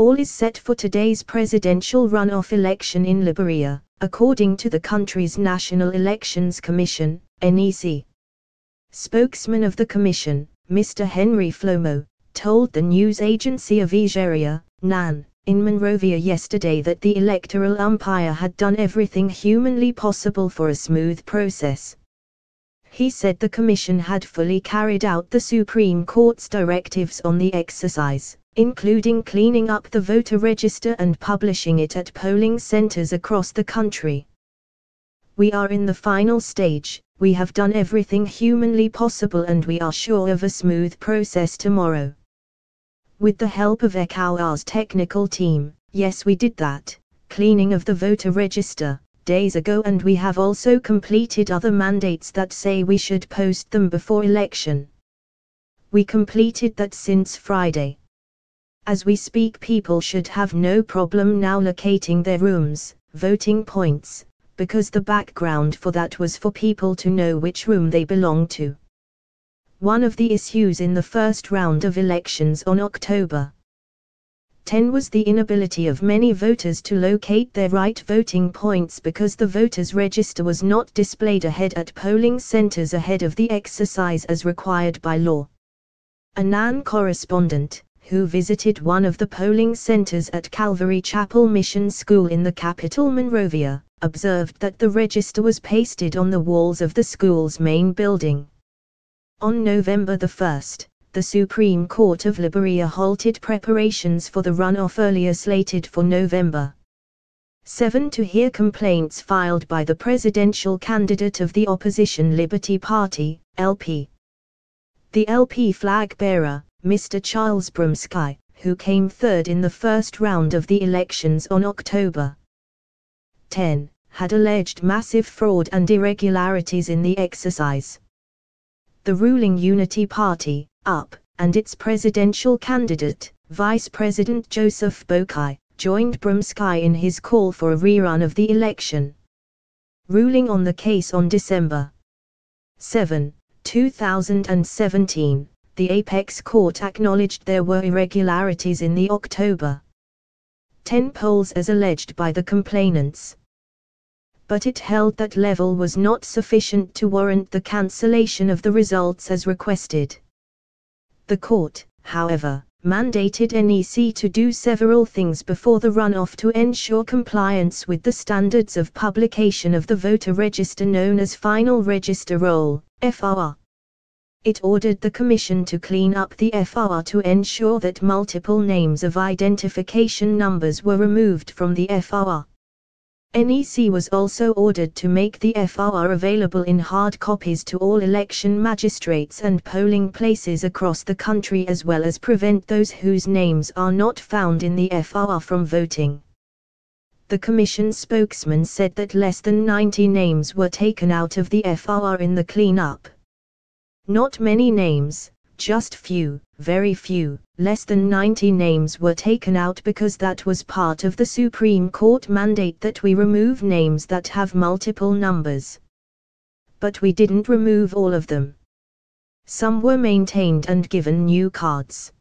All is set for today's presidential runoff election in Liberia, according to the country's National Elections Commission, NEC. Spokesman of the commission, Mr. Henry Flomo, told the news agency of Nigeria, NAN, in Monrovia yesterday that the electoral umpire had done everything humanly possible for a smooth process. He said the commission had fully carried out the Supreme Court's directives on the exercise, including cleaning up the voter register and publishing it at polling centers across the country. We are in the final stage, we have done everything humanly possible and we are sure of a smooth process tomorrow. With the help of ECOWA's technical team, yes, we did that, cleaning of the voter register, days ago, and we have also completed other mandates that say we should post them before election. We completed that since Friday. As we speak, people should have no problem now locating their rooms, voting points, because the background for that was for people to know which room they belong to. One of the issues in the first round of elections on October 10 was the inability of many voters to locate their right voting points because the voters' register was not displayed ahead at polling centers ahead of the exercise as required by law. A NAN correspondent, who visited one of the polling centers at Calvary Chapel Mission School in the capital Monrovia, observed that the register was pasted on the walls of the school's main building. On November 1, the Supreme Court of Liberia halted preparations for the runoff earlier slated for November 7 to hear complaints filed by the presidential candidate of the opposition Liberty Party, LP. The LP flag bearer, Mr. Charles Brumsky, who came third in the first round of the elections on October 10, had alleged massive fraud and irregularities in the exercise. The ruling Unity Party, UP, and its presidential candidate, Vice President Joseph Boakai, joined Brumsky in his call for a rerun of the election. Ruling on the case on December 7, 2017, the Apex Court acknowledged there were irregularities in the October 10 polls as alleged by the complainants. But it held that level was not sufficient to warrant the cancellation of the results as requested. The court, however, mandated NEC to do several things before the runoff to ensure compliance with the standards of publication of the voter register known as Final Register Roll, FR. It ordered the Commission to clean up the FR to ensure that multiple names of identification numbers were removed from the FR. NEC was also ordered to make the FR available in hard copies to all election magistrates and polling places across the country, as well as prevent those whose names are not found in the FR from voting. The Commission spokesman said that less than 90 names were taken out of the FR in the cleanup. Not many names, just few, very few, less than 90 names were taken out because that was part of the Supreme Court mandate that we remove names that have multiple numbers. But we didn't remove all of them. Some were maintained and given new cards.